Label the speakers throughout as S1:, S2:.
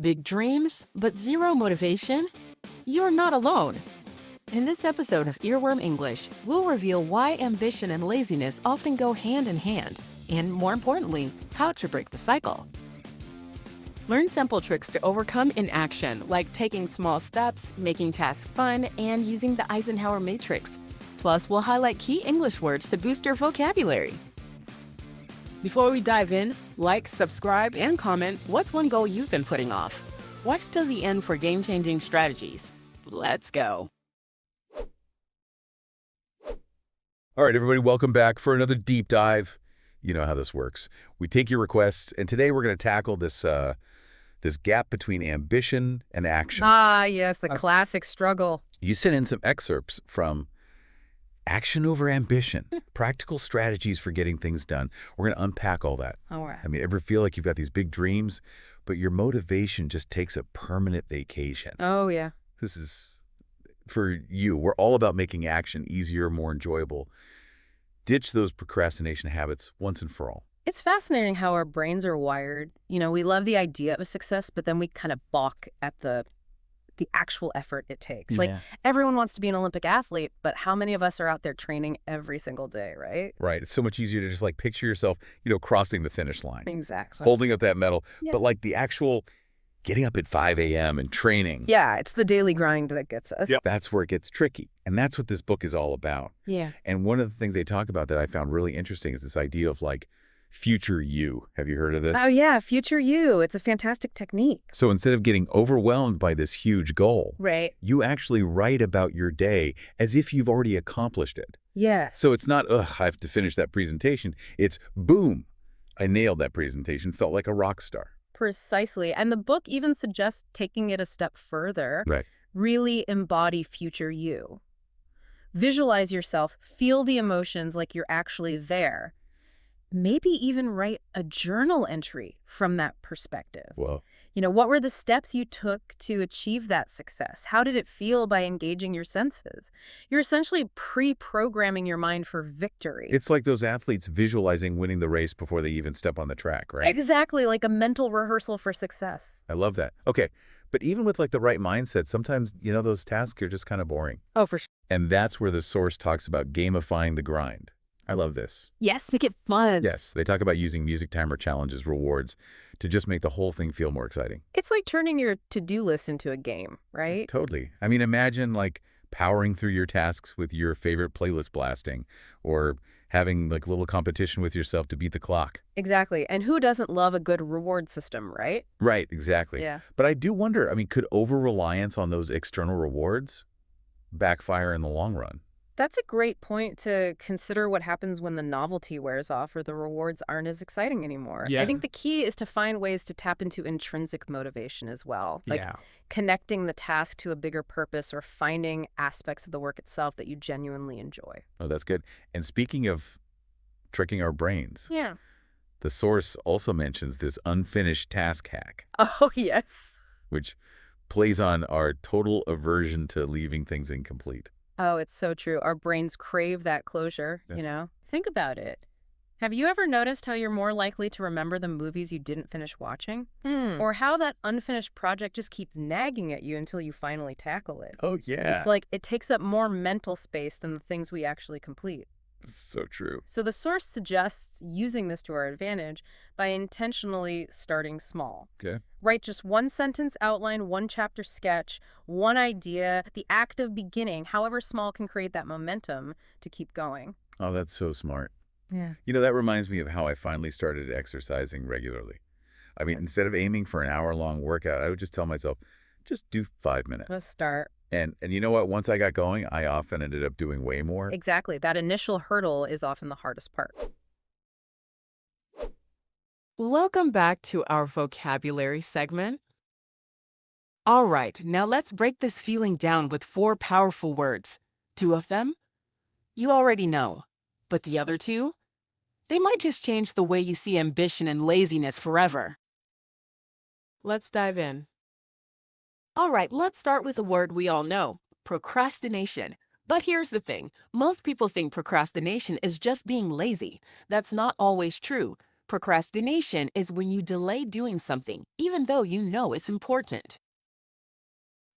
S1: Big dreams, but zero motivation? You're not alone. In this episode of Earworm English, we'll reveal why ambition and laziness often go hand in hand, and more importantly, how to break the cycle. Learn simple tricks to overcome inaction, like taking small steps, making tasks fun, and using the Eisenhower matrix. Plus, we'll highlight key English words to boost your vocabulary. Before we dive in, like, subscribe, and comment what's one goal you've been putting off. Watch till the end for game-changing strategies. Let's go.
S2: All right, everybody, welcome back for another deep dive. You know how this works. We take your requests, and today we're going to tackle this gap between ambition and action.
S3: Ah, yes, the classic struggle.
S2: You sent in some excerpts from Action Over Ambition, Practical Strategies for Getting Things Done. We're going to unpack all that.
S3: All right.
S2: I mean, ever feel like you've got these big dreams, but your motivation just takes a permanent vacation?
S3: Oh, yeah.
S2: This is for you. We're all about making action easier, more enjoyable. Ditch those procrastination habits once and for all.
S3: It's fascinating how our brains are wired. You know, we love the idea of a success, but then we kind of balk at the actual effort it takes. Like, everyone wants to be an Olympic athlete, but how many of us are out there training every single day, right?
S2: Right. It's so much easier to just like picture yourself, crossing the finish line.
S3: Exactly.
S2: Holding up that medal.
S3: Yeah.
S2: But like the actual getting up at 5 a.m. and training.
S3: Yeah, it's the daily grind that gets us.
S2: Yep. That's where it gets tricky. And that's what this book is all about.
S3: Yeah.
S2: And one of the things they talk about that I found really interesting is this idea of like future you. Have you heard of this?
S3: Oh, yeah, future you. It's a fantastic technique.
S2: So instead of getting overwhelmed by this huge goal,
S3: Right.
S2: you actually write about your day as if you've already accomplished it.
S3: Yes.
S2: So it's not, I have to finish that presentation. It's, boom, I nailed that presentation, felt like a rock star.
S3: Precisely. And the book even suggests taking it a step further.
S2: Right.
S3: Really embody future you. Visualize yourself, feel the emotions like you're actually there. Maybe even write a journal entry from that perspective.
S2: Well,
S3: What were the steps you took to achieve that success? How did it feel by engaging your senses? You're essentially pre-programming your mind for victory.
S2: it's like those athletes visualizing winning the race before they even step on the track, right?
S3: Exactly, like a mental rehearsal for success.
S2: I love that. Okay, but even with like the right mindset, sometimes, those tasks are just kind of boring.
S3: Oh, for sure.
S2: And that's where the source talks about gamifying the grind. I love this.
S3: Yes, make it fun.
S2: Yes, they talk about using music timer challenges, rewards, to just make the whole thing feel more exciting.
S3: It's like turning your to-do list into a game, right?
S2: Totally. I mean, imagine like powering through your tasks with your favorite playlist blasting, or having like a little competition with yourself to beat the clock.
S3: Exactly. And who doesn't love a good reward system, right?
S2: Right, exactly.
S3: Yeah.
S2: But I do wonder, could over-reliance on those external rewards backfire in the long run?
S3: That's a great point to consider what happens when the novelty wears off or the rewards aren't as exciting anymore.
S1: Yeah.
S3: I think the key is to find ways to tap into intrinsic motivation as well. Like connecting the task to a bigger purpose or finding aspects of the work itself that you genuinely enjoy.
S2: Oh, that's good. And speaking of tricking our brains,
S3: Yeah.
S2: the source also mentions this unfinished task hack,
S3: Oh, yes.
S2: which plays on our total aversion to leaving things incomplete.
S3: Oh, it's so true. Our brains crave that closure,
S2: Yeah.
S3: Think about it. Have you ever noticed how you're more likely to remember the movies you didn't finish watching? Or how that unfinished project just keeps nagging at you until you finally tackle it?
S2: Oh, yeah.
S3: It's like it takes up more mental space than the things we actually complete.
S2: So true.
S3: So the source suggests using this to our advantage by intentionally starting small.
S2: Okay.
S3: Write just one sentence outline, one chapter sketch, one idea. The act of beginning, however small, can create that momentum to keep going.
S2: Oh, that's so smart.
S3: Yeah.
S2: That reminds me of how I finally started exercising regularly. Instead of aiming for an hour-long workout, I would just tell myself, just do 5 minutes.
S3: Let's start.
S2: And you know what? Once I got going, I often ended up doing way more.
S3: Exactly. That initial hurdle is often the hardest part.
S1: Welcome back to our vocabulary segment. All right, now let's break this feeling down with 4 powerful words. 2 of them, you already know. But the other 2, they might just change the way you see ambition and laziness forever. Let's dive in. All right, let's start with a word we all know, procrastination. But here's the thing. Most people think procrastination is just being lazy. That's not always true. Procrastination is when you delay doing something, even though you know it's important.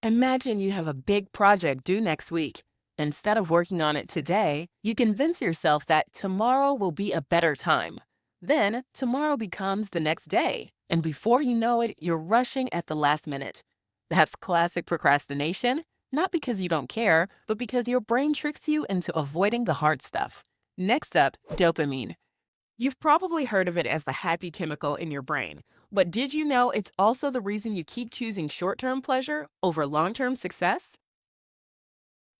S1: Imagine you have a big project due next week. Instead of working on it today, you convince yourself that tomorrow will be a better time. Then, tomorrow becomes the next day, and before you know it, you're rushing at the last minute. That's classic procrastination, not because you don't care, but because your brain tricks you into avoiding the hard stuff. Next up, dopamine. You've probably heard of it as the happy chemical in your brain, but did you know it's also the reason you keep choosing short-term pleasure over long-term success?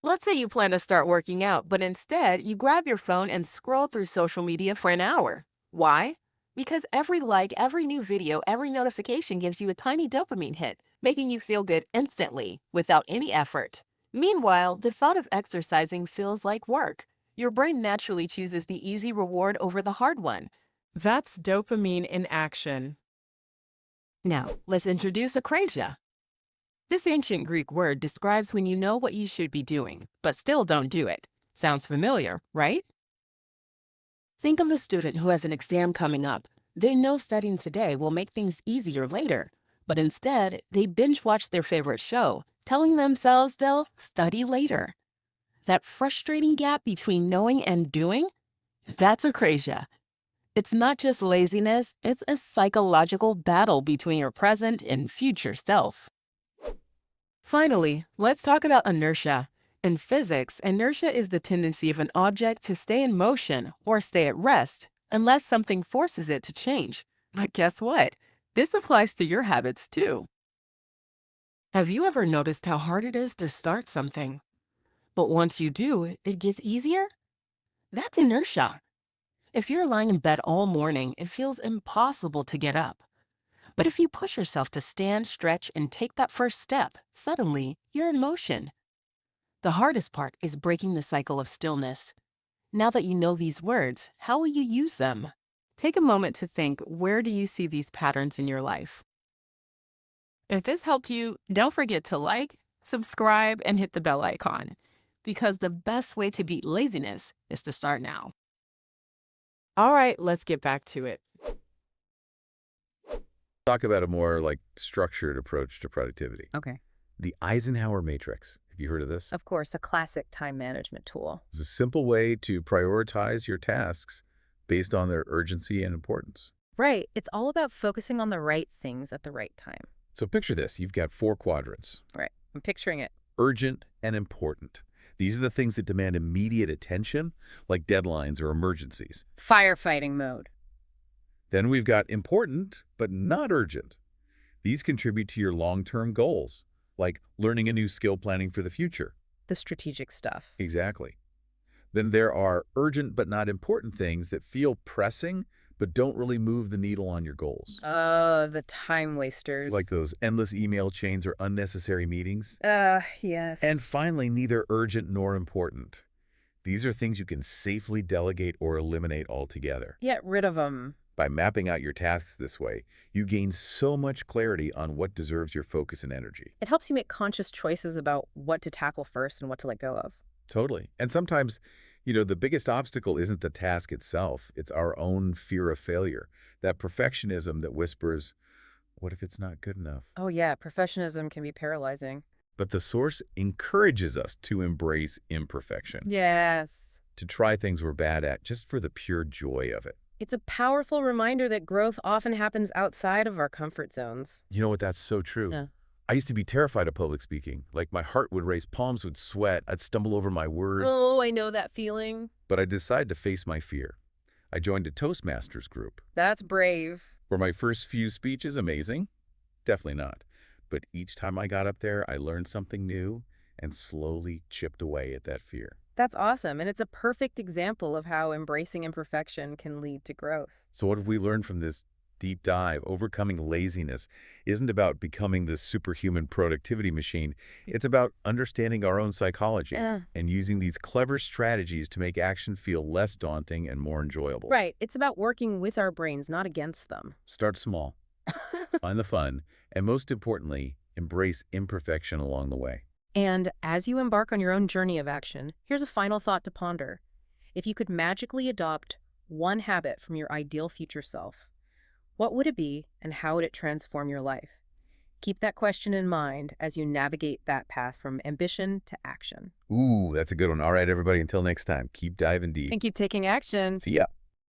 S1: Let's say you plan to start working out, but instead you grab your phone and scroll through social media for an hour. Why? Because every like, every new video, every notification gives you a tiny dopamine hit, making you feel good instantly, without any effort. Meanwhile, the thought of exercising feels like work. Your brain naturally chooses the easy reward over the hard one. That's dopamine in action. Now, let's introduce akrasia. This ancient Greek word describes when you know what you should be doing, but still don't do it. Sounds familiar, right? Think of a student who has an exam coming up. They know studying today will make things easier later, but instead, they binge watch their favorite show, telling themselves they'll study later. That frustrating gap between knowing and doing? That's akrasia. It's not just laziness, it's a psychological battle between your present and future self. Finally, let's talk about inertia. In physics, inertia is the tendency of an object to stay in motion or stay at rest unless something forces it to change. But guess what? This applies to your habits too. Have you ever noticed how hard it is to start something? But once you do, it gets easier? That's inertia. If you're lying in bed all morning, it feels impossible to get up. But if you push yourself to stand, stretch, and take that first step, suddenly you're in motion. The hardest part is breaking the cycle of stillness. Now that you know these words, how will you use them? Take a moment to think, where do you see these patterns in your life? If this helped you, don't forget to like, subscribe, and hit the bell icon, because the best way to beat laziness is to start now. All right, let's get back to it.
S2: Talk about a more structured approach to productivity.
S3: Okay.
S2: The Eisenhower matrix. Have you heard of this?
S3: Of course, a classic time management tool.
S2: It's a simple way to prioritize your tasks based on their urgency and importance.
S3: Right. It's all about focusing on the right things at the right time.
S2: So picture this. You've got 4 quadrants.
S3: Right. I'm picturing it.
S2: Urgent and important. These are the things that demand immediate attention, like deadlines or emergencies.
S3: Firefighting mode.
S2: Then we've got important, but not urgent. These contribute to your long-term goals, like learning a new skill, planning for the future.
S3: The strategic stuff.
S2: Exactly. Then there are urgent but not important things that feel pressing, but don't really move the needle on your goals.
S3: The time wasters.
S2: Like those endless email chains or unnecessary meetings.
S3: Yes.
S2: And finally, neither urgent nor important. These are things you can safely delegate or eliminate altogether.
S3: Get rid of them.
S2: By mapping out your tasks this way, you gain so much clarity on what deserves your focus and energy.
S3: It helps you make conscious choices about what to tackle first and what to let go of.
S2: Totally. And sometimes, the biggest obstacle isn't the task itself. It's our own fear of failure, that perfectionism that whispers, what if it's not good enough?
S3: Oh yeah, perfectionism can be paralyzing.
S2: But the source encourages us to embrace imperfection,
S3: Yes.
S2: to try things we're bad at just for the pure joy of it.
S3: It's a powerful reminder that growth often happens outside of our comfort zones.
S2: You know what? That's so true.
S3: Yeah.
S2: I used to be terrified of public speaking. My heart would race, palms would sweat, I'd stumble over my words.
S3: Oh, I know that feeling.
S2: But I decided to face my fear. I joined a Toastmasters group.
S3: That's brave.
S2: Were my first few speeches amazing? Definitely not. But each time I got up there, I learned something new and slowly chipped away at that fear.
S3: That's awesome, and it's a perfect example of how embracing imperfection can lead to growth.
S2: So what have we learned from this deep dive? Overcoming laziness isn't about becoming this superhuman productivity machine. It's about understanding our own psychology and using these clever strategies to make action feel less daunting and more enjoyable.
S3: Right. It's about working with our brains, not against them.
S2: Start small, find the fun, and most importantly, embrace imperfection along the way.
S3: And as you embark on your own journey of action, here's a final thought to ponder. If you could magically adopt one habit from your ideal future self, what would it be and how would it transform your life? Keep that question in mind as you navigate that path from ambition to action.
S2: Ooh, that's a good one. All right, everybody, until next time, keep diving deep.
S3: And keep taking action.
S2: See ya.